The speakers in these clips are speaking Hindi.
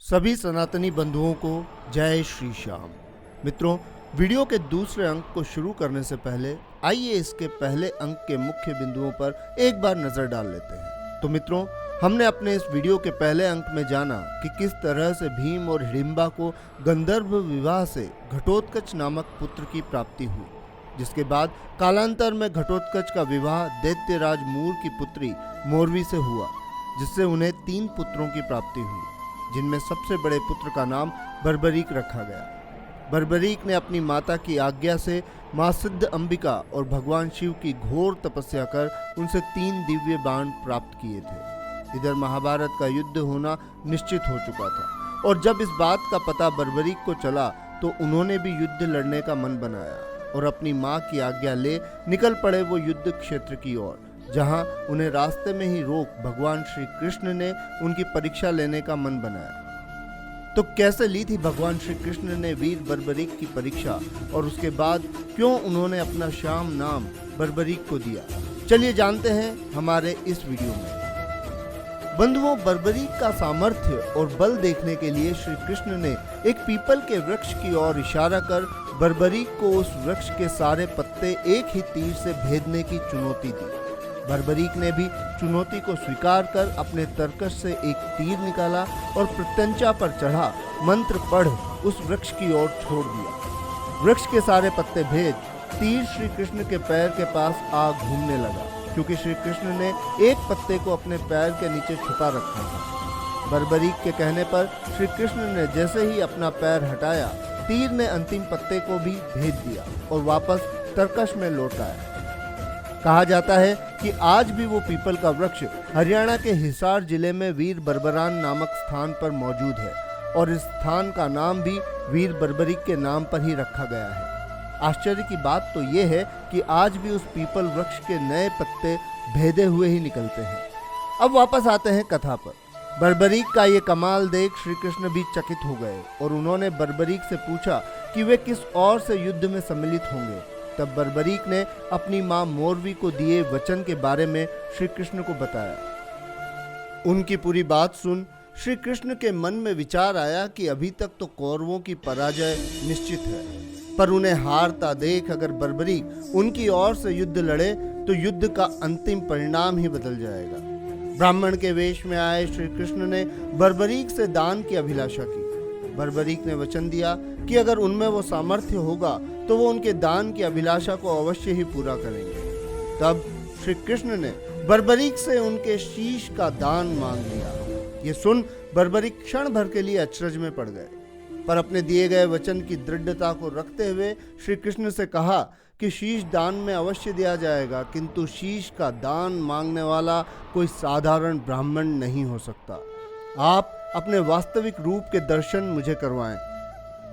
सभी सनातनी बंधुओं को जय श्री श्याम। मित्रों, वीडियो के दूसरे अंक को शुरू करने से पहले आइए इसके पहले अंक के मुख्य बिंदुओं पर एक बार नजर डाल लेते हैं। तो मित्रों, हमने अपने इस वीडियो के पहले अंक में जाना कि किस तरह से भीम और हिडिंबा को गंधर्व विवाह से घटोत्कच नामक पुत्र की प्राप्ति हुई, जिसके बाद कालांतर में घटोत्कच का विवाह दैत्यराज मूर की पुत्री मोरवी से हुआ, जिससे उन्हें 3 पुत्रों की प्राप्ति हुई, जिनमें सबसे बड़े पुत्र का नाम बर्बरीक रखा गया। बर्बरीक ने अपनी माता की आज्ञा से मां सिद्ध अंबिका और भगवान शिव की घोर तपस्या कर उनसे 3 दिव्य बाण प्राप्त किए थे। इधर महाभारत का युद्ध होना निश्चित हो चुका था और जब इस बात का पता बर्बरीक को चला तो उन्होंने भी युद्ध लड़ने का मन बनाया और अपनी मां की आज्ञा ले निकल पड़े वो युद्ध क्षेत्र की ओर, जहां उन्हें रास्ते में ही रोक भगवान श्री कृष्ण ने उनकी परीक्षा लेने का मन बनाया। तो कैसे ली थी भगवान श्री कृष्ण ने वीर बर्बरीक की परीक्षा और उसके बाद क्यों उन्होंने अपना श्याम नाम बर्बरीक को दिया, चलिए जानते हैं हमारे इस वीडियो में। बंधुओं, बर्बरीक का सामर्थ्य और बल देखने के लिए श्री कृष्ण ने एक पीपल के वृक्ष की ओर इशारा कर बर्बरीक को उस वृक्ष के सारे पत्ते एक ही तीर से भेदने की चुनौती दी। बर्बरीक ने भी चुनौती को स्वीकार कर अपने तरकश से एक तीर निकाला और प्रत्यंचा पर चढ़ा मंत्र पढ़ उस वृक्ष की ओर छोड़ दिया। वृक्ष के सारे पत्ते भेद तीर श्री कृष्ण के पैर के पास आ घूमने लगा, क्योंकि श्री कृष्ण ने एक पत्ते को अपने पैर के नीचे छुपा रखा था। बर्बरीक के कहने पर श्री कृष्ण ने जैसे ही अपना पैर हटाया, तीर ने अंतिम पत्ते को भी भेद दिया और वापस तरकश में लौट आया। कहा जाता है कि आज भी वो पीपल का वृक्ष हरियाणा के हिसार जिले में वीर बर्बरान नामक स्थान पर मौजूद है और इस स्थान का नाम भी वीर बर्बरीक के नाम पर ही रखा गया है। आश्चर्य की बात तो ये है कि आज भी उस पीपल वृक्ष के नए पत्ते भेदे हुए ही निकलते हैं। अब वापस आते हैं कथा पर। बर्बरीक का ये कमाल देख श्री कृष्ण भी चकित हो गए और उन्होंने बर्बरीक से पूछा कि वे किस ओर से युद्ध में सम्मिलित होंगे। तब बर्बरीक ने अपनी मां मोरवी को दिए वचन के बारे में श्री कृष्ण को बताया। उनकी पूरी बात सुन श्री कृष्ण के मन में विचार आया कि अभी तक तो कौरवों की पराजय निश्चित है, पर उन्हें हारता देख अगर बर्बरीक उनकी ओर से युद्ध लड़े तो युद्ध का अंतिम परिणाम ही बदल जाएगा। ब्राह्मण के वेश में आए श्री कृष्ण ने बर्बरीक से दान की अभिलाषा की। बर्बरीक ने वचन दिया कि अगर उनमें वो सामर्थ्य होगा तो वो उनके दान की अभिलाषा को अवश्य ही पूरा करेंगे। तब श्री कृष्ण ने बर्बरीक से उनके शीश का दान मांग लिया। ये सुन बर्बरीक क्षण भर के लिए अचरज में पड़ गए, पर अपने दिए गए वचन की दृढ़ता को रखते हुए श्री कृष्ण से कहा कि शीश दान में अवश्य दिया जाएगा, किंतु शीश का दान मांगने वाला कोई साधारण ब्राह्मण नहीं हो सकता। आप अपने वास्तविक रूप के दर्शन मुझे करवाएं।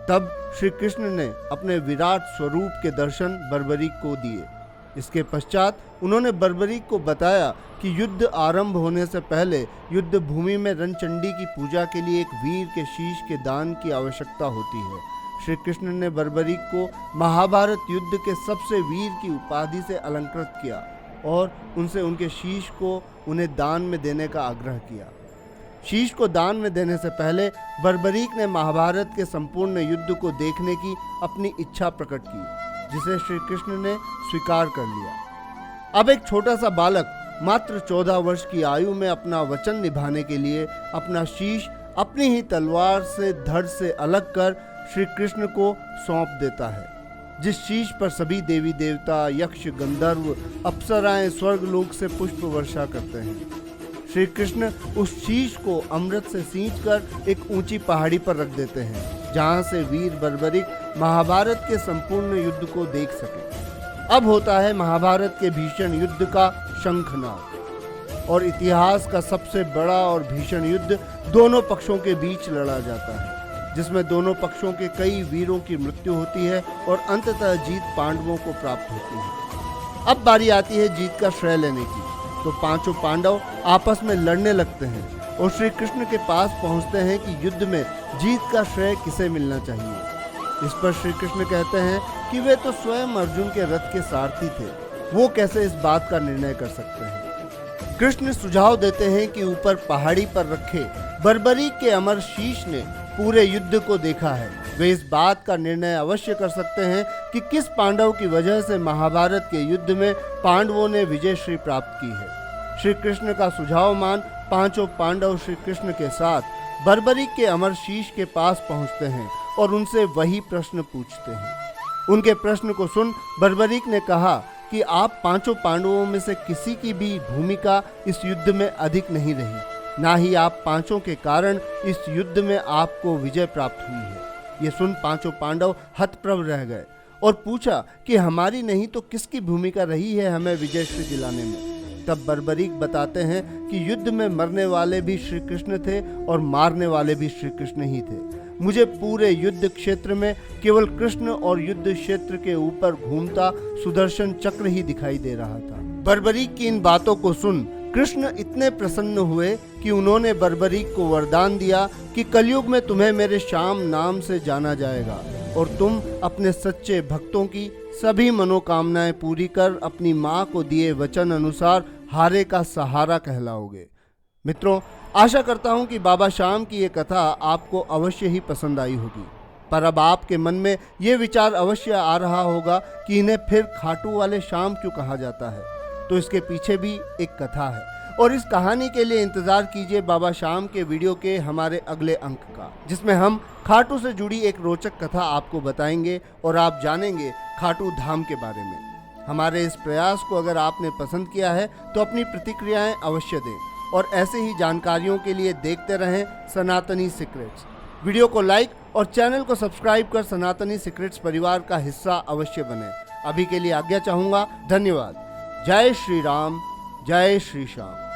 तब श्री कृष्ण ने अपने विराट स्वरूप के दर्शन बर्बरीक को दिए। इसके पश्चात उन्होंने बर्बरीक को बताया कि युद्ध आरंभ होने से पहले युद्ध भूमि में रणचंडी की पूजा के लिए एक वीर के शीश के दान की आवश्यकता होती है। श्री कृष्ण ने बर्बरीक को महाभारत युद्ध के सबसे वीर की उपाधि से अलंकृत किया और उनसे उनके शीश को उन्हें दान में देने का आग्रह किया। शीश को दान में देने से पहले बर्बरीक ने महाभारत के संपूर्ण युद्ध को देखने की अपनी इच्छा प्रकट की, जिसे श्री कृष्ण ने स्वीकार कर लिया। अब एक छोटा सा बालक मात्र 14 वर्ष की आयु में अपना वचन निभाने के लिए अपना शीश अपनी ही तलवार से धड़ से अलग कर श्री कृष्ण को सौंप देता है, जिस शीश पर सभी देवी देवता, यक्ष, गंधर्व, अप्सराएं स्वर्गलोक से पुष्प वर्षा करते हैं। श्री कृष्ण उस शीश को अमृत से सींचकर एक ऊंची पहाड़ी पर रख देते हैं, जहां से वीर बर्बरीक महाभारत के संपूर्ण युद्ध को देख सके। अब होता है महाभारत के भीषण युद्ध का शंखनाद और इतिहास का सबसे बड़ा और भीषण युद्ध दोनों पक्षों के बीच लड़ा जाता है, जिसमें दोनों पक्षों के कई वीरों की मृत्यु होती है और अंततः जीत पांडवों को प्राप्त होती है। अब बारी आती है जीत का श्रेय लेने की। तो 5 पांडव आपस में लड़ने लगते हैं और श्री कृष्ण के पास पहुंचते हैं कि युद्ध में जीत का श्रेय किसे मिलना चाहिए। इस पर श्री कृष्ण कहते हैं कि वे तो स्वयं अर्जुन के रथ के सारथी थे, वो कैसे इस बात का निर्णय कर सकते हैं। कृष्ण सुझाव देते हैं कि ऊपर पहाड़ी पर रखे बर्बरीक के अमर शीश ने पूरे युद्ध को देखा है। वे इस बात का निर्णय अवश्य कर सकते हैं कि किस पांडव की वजह से महाभारत के युद्ध में पांडवों ने विजयश्री प्राप्त की है। श्री कृष्ण का सुझाव मान पांचों पांडव श्री कृष्ण के साथ बर्बरीक के अमर शीश के पास पहुंचते हैं और उनसे वही प्रश्न पूछते हैं। उनके प्रश्न को सुन बर्बरीक ने कहा कि आप पांचों पांडवों में से किसी की भी भूमिका इस युद्ध में अधिक नहीं रही, ना ही आप पांचों के कारण इस युद्ध में आपको विजय प्राप्त हुई है। ये सुन पांचों पांडव हतप्रभ रह गए और पूछा कि हमारी नहीं तो किसकी भूमिका रही है हमें विजयश्री दिलाने में। तब बर्बरीक बताते हैं कि युद्ध में मरने वाले भी श्री कृष्ण थे और मारने वाले भी श्री कृष्ण ही थे। मुझे पूरे युद्ध क्षेत्र में केवल कृष्ण और युद्ध क्षेत्र के ऊपर घूमता सुदर्शन चक्र ही दिखाई दे रहा था। बर्बरीक की इन बातों को सुन कृष्ण इतने प्रसन्न हुए कि उन्होंने बर्बरीक को वरदान दिया कि कलयुग में तुम्हें मेरे श्याम नाम से जाना जाएगा और तुम अपने सच्चे भक्तों की सभी मनोकामनाएं पूरी कर अपनी मां को दिए वचन अनुसार हारे का सहारा कहलाओगे। मित्रों, आशा करता हूं कि बाबा श्याम की ये कथा आपको अवश्य ही पसंद आई होगी, पर अब आपके मन में ये विचार अवश्य आ रहा होगा कि इन्हें फिर खाटू वाले श्याम क्यों कहा जाता है। तो इसके पीछे भी एक कथा है और इस कहानी के लिए इंतज़ार कीजिए बाबा श्याम के वीडियो के हमारे अगले अंक का, जिसमें हम खाटू से जुड़ी एक रोचक कथा आपको बताएंगे और आप जानेंगे खाटू धाम के बारे में। हमारे इस प्रयास को अगर आपने पसंद किया है तो अपनी प्रतिक्रियाएं अवश्य दें और ऐसे ही जानकारियों के लिए देखते रहें सनातनी सीक्रेट्स। वीडियो को लाइक और चैनल को सब्सक्राइब कर सनातनी सीक्रेट्स परिवार का हिस्सा अवश्य बने। अभी के लिए आज्ञा चाहूँगा। धन्यवाद। जय श्री राम, जय श्री श्याम।